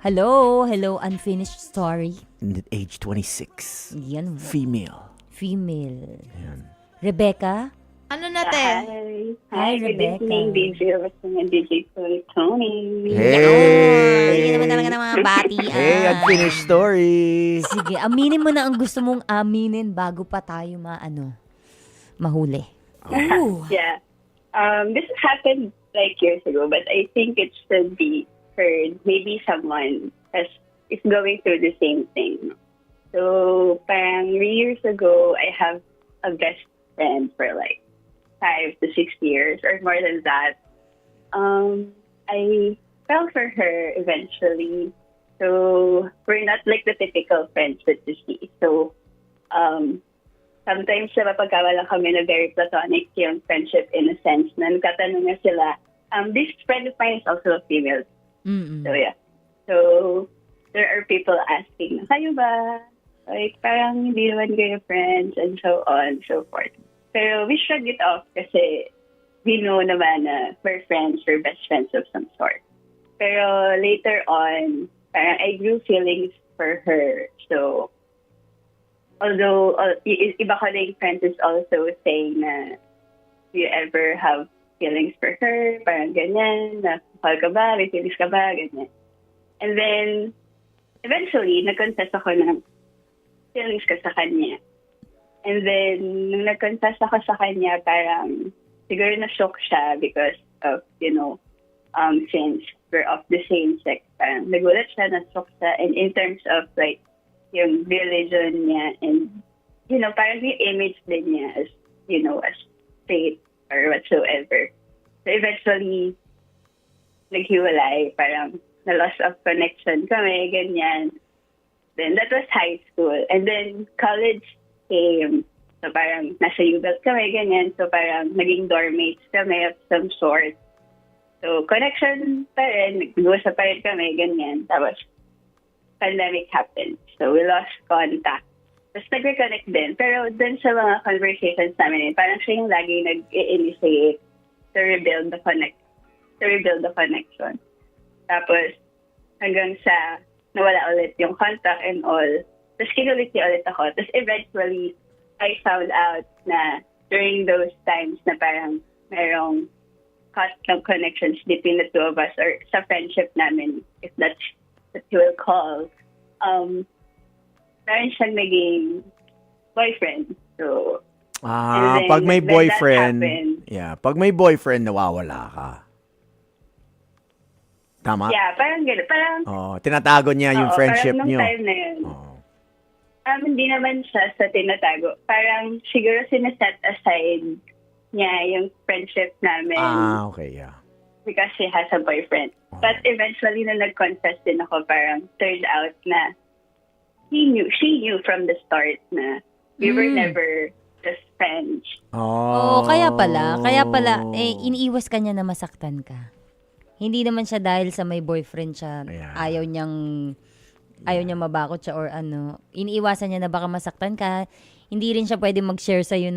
Hello, unfinished story. Age 26. Yan, Female. female. Yan. Rebecca? Ano na, te? Hi, Good Rebecca. evening, DJ Austin and DJ Tony. Yun naman talaga ng mga batian. Hey, unfinished story. Sige, aminin mo na ang gusto mong aminin bago pa tayo mahuli. Ooh. Yeah. This happened like years ago, but I think it should be heard. Maybe someone is going through the same thing. So, parang 3 years ago, I have a best friend for like 5 to 6 years or more than that. I fell for her eventually. So, we're not like the typical friends that you see. So, sometimes napapagkawala kami na very platonic yung friendship in a sense na nagtatanong nga sila. This friend of mine is also a female. Mm-mm. So, yeah. So, there are people asking, kayo ba? Like, parang hindi naman kayo friends and so on, so forth. Pero we shrug it off kasi we know naman na we're friends, we're best friends of some sort. Pero later on, parang I grew feelings for her. So, although iba ko na yung friends is also saying na, do you ever have feelings for her? Parang ganyan, na mahal ka ba? May feelings ka ba? Ganyan. And then, eventually, nag-confess ako ng feelings ko sa kanya. And then, nung nag-confess ako sa kanya, parang siguro na-shock siya because of, since we're of the same sex. Parang nagulat siya, na-shock siya. And in terms of like, yung religion niya and, parang yung image din niya as, as straight or whatsoever. So eventually, naghiwalay, parang na-loss of connection kami, ganyan. Then that was high school. And then college came. So parang nasa UBEL kami, ganyan. So parang naging dorm mates kami of some sort. So connection pa rin, nag-uusap pa rin kami, ganyan. Tapos pandemic happened. So we lost contact. Tapos nag-reconnect din. Pero dun sa mga conversations namin, parang siya yung lagi nag-initiate to rebuild the connection. Tapos hanggang sa nawala ulit yung contact and all. Tapos kinulit niya ulit ako. Tapos eventually, I found out na during those times na parang merong cut ng connections between the two of us or sa friendship namin, if that's what you will call, meron siyang naging boyfriend. So, and then Pag may when that boyfriend, happened, pag may boyfriend, nawawala ka. Tama? yeah, parang gano'n. Parang, Tinatago niya yung friendship parang nung niyo. time na yun. Oo. Hindi naman siya sa tinatago. Parang siguro sineset aside niya yung friendship namin Okay, yeah. because she has a boyfriend. But eventually, na nag-confess din ako, parang turned out na she knew from the start na we were never just friends. Oo, kaya pala, iniiwas ka niya na masaktan ka. Hindi naman siya dahil sa may boyfriend siya, Yeah. ayaw niyang mabakot siya or ano. Iniiwasan niya na baka masaktan ka. Hindi rin siya pwede mag-share sa'yo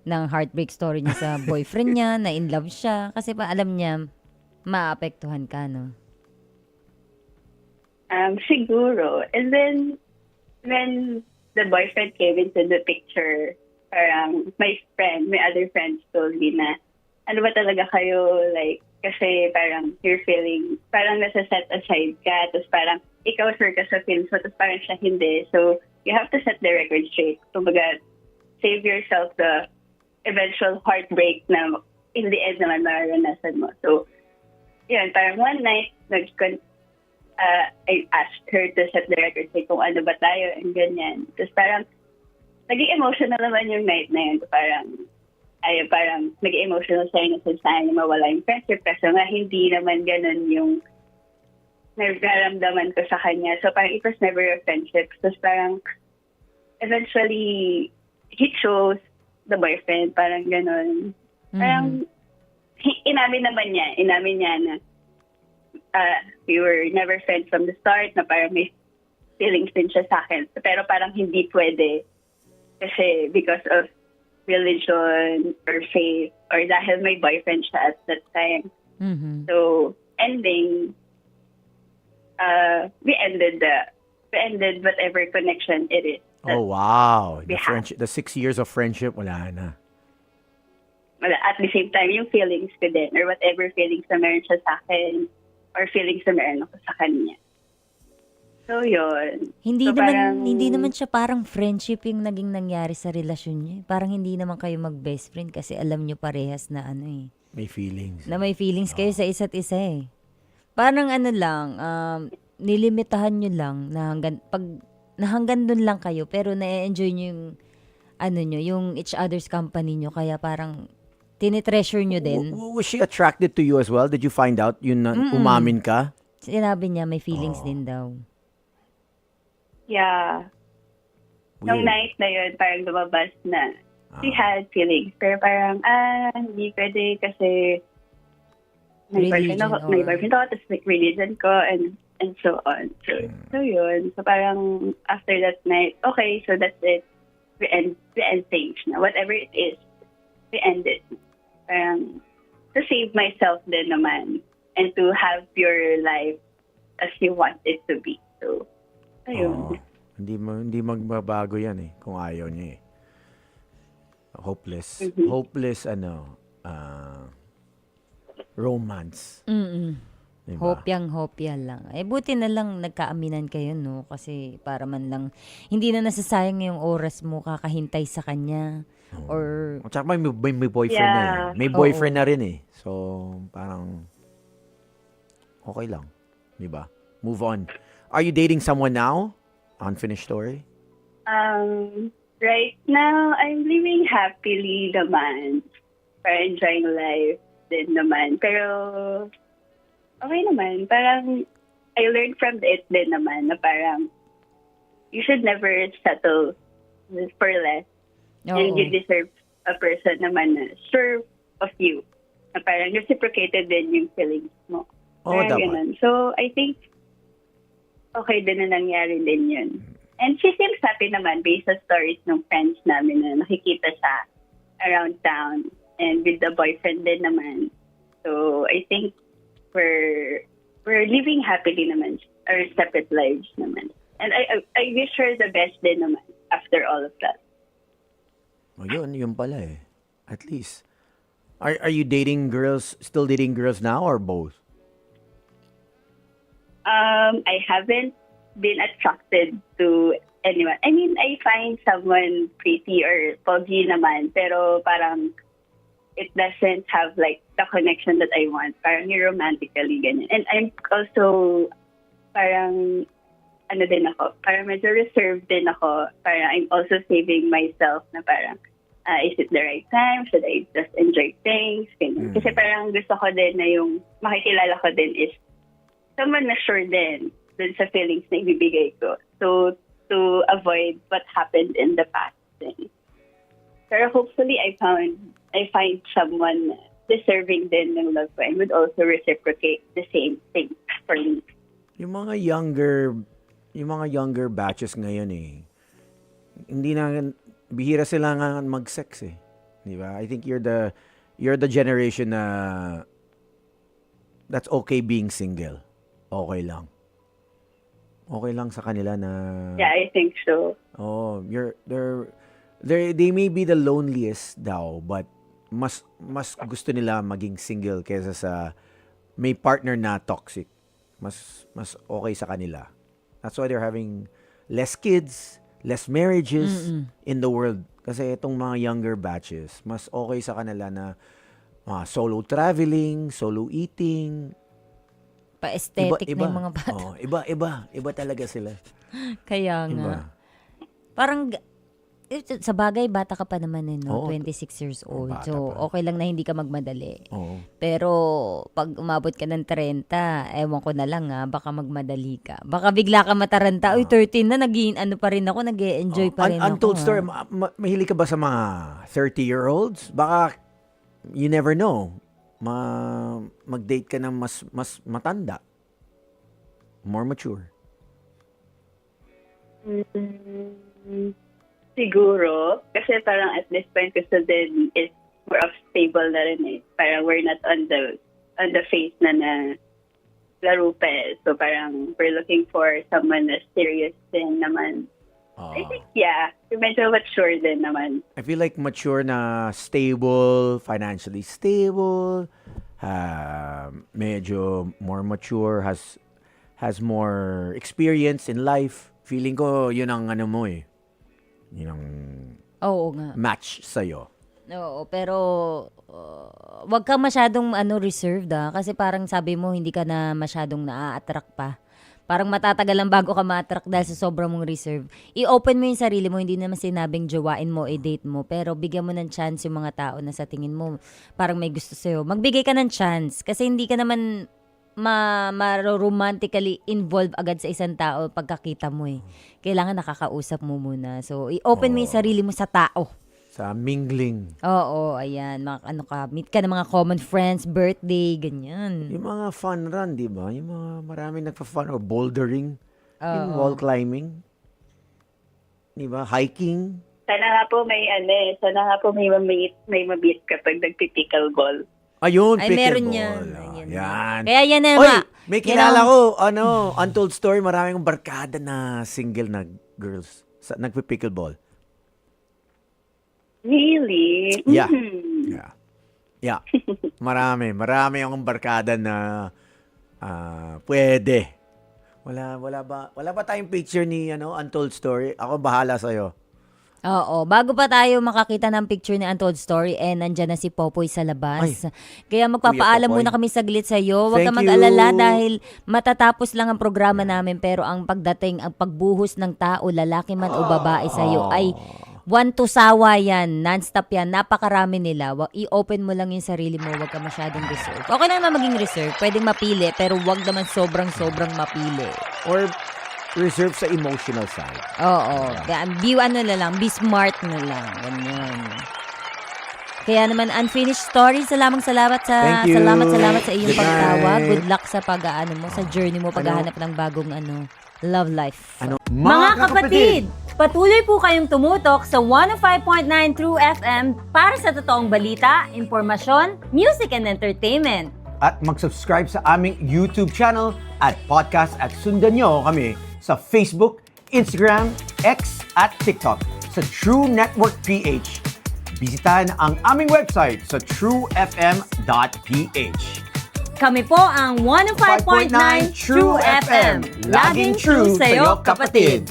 ng heartbreak story niya sa boyfriend niya, na in love siya. Kasi pa alam niya, maapektuhan ka, no? Siguro. And then, when the boyfriend came into the picture, parang my other friends told me na, ano ba talaga kayo, like, kasi parang you're feeling, parang nasa set aside ka, tapos parang ikaw sure ka sa feelings mo, tapos parang siya hindi. So, you have to set the record straight. Kumbaga, save yourself the eventual heartbreak na in the end naman mararanasan mo. So, yun, parang one night, I asked her to set the record straight kung ano ba tayo and ganyan. Tapos parang, naging emotional naman yung night na yun. Parang naging emotional sa'yo na saan niya mawala yung friendship kasi nga hindi naman ganun yung nararamdaman ko sa kanya. So parang it was never a friendship. Tapos parang eventually he chose the boyfriend. Parang ganun. Parang inamin niya na we were never friends from the start na parang may feelings din siya sa akin. Pero parang hindi pwede kasi because of religion or faith or dahil may boyfriend siya at that time. Mm-hmm. So, ending, we ended whatever connection it is. Oh, wow. we The have. friendship, the 6 years of friendship, wala na. Wala, at the same time, yung feelings ko din, or whatever feelings na meron siya sa akin, or feelings na meron ako sa kanya. So, yun. Hindi So, naman parang- hindi naman siya parang friendship yung naging nangyari sa relasyon niyo. Parang hindi naman kayo mag-best friend kasi alam niyo parehas na ano eh. May feelings. Na may feelings kayo sa isa't isa eh. Parang ano lang, nilimitahan niyo lang na hanggang dun lang kayo pero na-enjoy niyo yung ano niyo, yung each other's company niyo kaya parang tinitreasure niyo din. Was she attracted to you as well? Did you find out yun na umamin ka? Sinabi niya may feelings din daw. Yeah. Nung Weird. night na yun, parang lumabas na she Ah. had feelings. Pero parang, hindi pwede kasi may boyfriend Religion ako, tapos may religion ko, and so on. So yun. So parang after that night, okay, so that's it. We end things na. Whatever it is, we end it. Parang to save myself din naman and to have your life as you want it to be. So, ayun. Oo. Hindi magbabago yan eh kung ayaw niya eh. Hopeless. Mhm. Hopeless romance. Diba? Hopyang lang. Eh, buti na lang nagkaaminan kayo, no? Kasi para man lang, hindi na nasasayang yung oras mo kakahintay sa kanya. Or, At saka may boyfriend na eh. Yeah. May boyfriend na rin eh. So, parang okay lang. Diba? Move on. Are you dating someone now? Unfinished story? Right now, I'm living happily naman. Para enjoying life din naman. Pero, okay naman. Parang, I learned from it din naman na parang, you should never settle for less. And you deserve a person naman na sure of you. Na parang reciprocated din yung feelings mo. Oo, Parang dapat. ganun. So, I think, okay din na nangyari din yun. And she seems happy naman based sa stories ng friends namin na nakikita siya around town and with the boyfriend din naman. So, I think we're living happily naman, our separate lives naman. And I wish her the best din naman after all of that. Oh, yun pala eh. At least. Are you still dating girls now or both? I haven't been attracted to anyone. I mean, I find someone pretty or pogi naman, pero parang it doesn't have like the connection that I want. Parang romantically ganyan. And I'm also parang din ako, parang medyo reserved din ako. Parang I'm also saving myself na parang is it the right time? Should I just enjoy things? Ganyan. Kasi parang gusto ko din na yung makikilala ko din is someone na sure din dun sa feelings na ibibigay ko. So, to avoid what happened in the past. Din. Pero hopefully, I find someone deserving din ng love ko and would also reciprocate the same thing for me. Yung mga younger batches ngayon eh, bihira sila nga mag-sex eh. Di ba? I think you're the generation na that's okay being single. Okay lang. Okay lang sa kanila na Yeah, I think so. oh, they may be the loneliest daw, but mas gusto nila maging single kaysa sa may partner na toxic. Mas okay sa kanila. That's why they're having less kids, less marriages in the world. Kasi itong mga younger batches, mas okay sa kanila na solo traveling, solo eating. pa-aesthetic na yung mga bata. Oh, iba talaga sila. Kaya nga. Iba. Parang, sa bagay, bata ka pa naman eh, no? Oo. 26 years old. Bata So, pa. okay lang na hindi ka magmadali. Oo. Pero, pag umabot ka ng 30, ewan ko na lang baka magmadali ka. Baka bigla ka mataranta. Uy, 13 na, ano pa rin ako, nag-e-enjoy pa rin ako. Untold story, mahilig ka ba sa mga 30-year-olds? Baka, you never know. Mag-date ka ng mas matanda. More mature. Siguro. Kasi parang at this point, gusto din is more of stable na rin eh. Parang we're not on the phase na laro pa eh. So parang we're looking for someone na serious din naman. I think, yeah, medyo mature din naman. I feel like mature na stable, financially stable, medyo more mature, has more experience in life. Feeling ko yun ang ano mo eh. Yun ang Oo nga. match sa'yo. Oo, pero wag ka masyadong reserved kasi parang sabi mo hindi ka na masyadong naa-attract pa. Parang matatagal lang bago ka ma-attract dahil sa sobrang mong reserve. I-open mo yung sarili mo, hindi naman sinabing jowain mo, i-date mo, pero bigyan mo ng chance yung mga tao na sa tingin mo parang may gusto sa'yo. Magbigay ka ng chance kasi hindi ka naman romantically involved agad sa isang tao pagkakita mo eh. Kailangan nakakausap mo muna. So, i-open mo yung sarili mo sa tao. Sa mingling. Oo, ayan. Meet ka ng mga common friends, birthday, ganyan. Yung mga fun run, di ba? Yung mga maraming nagpa-fun or bouldering, yung wall climbing, di ba? Hiking. Sana nga po may mabit kapag nagpi-pickle ball. Ayun, Ay, meron pickleball. yan. Yan. Kaya yan na Oy, nga. may Yan kilala ang- ko, untold story, maraming barkada na single na girls nagpi-pickleball. Really? Yeah. Mhm. Yeah. Marami akong barkada na pwede. Wala ba tayong picture ni untold story? Ako bahala sa'yo. Oo, bago pa tayo makakita ng picture ni Untold Story, nandyan na si Popoy sa labas. Kaya magpapaalam Kuya Popoy. muna kami saglit sa'yo. Huwag ka Thank mag-alala you. dahil matatapos lang ang programa namin, pero ang pagbuhos ng tao, lalaki man o babae sa'yo, ay one to sawa yan, non-stop yan, napakarami nila. I-open mo lang yung sarili mo, huwag ka masyadong reserve. Okay lang naman maging reserve, pwedeng mapili, pero huwag naman sobrang mapili. Or reserve sa emotional side. Oo. Be smart na lang. Ganyan. Kaya naman, Unfinished Story, salamat sa Thank you. salamat sa iyong Good pagtawag. night. Good luck sa sa journey mo, paghahanap ng bagong love life. Mga kapatid, patuloy po kayong tumutok sa 105.9 True FM para sa totoong balita, impormasyon, music and entertainment. at mag-subscribe sa aming YouTube channel at podcast at sundan nyo kami sa Facebook, Instagram, X at TikTok sa True Network PH. Bisitahin ang aming website sa truefm.ph. Kami po ang 105.9 True FM. Laging true sa'yo, kapatid.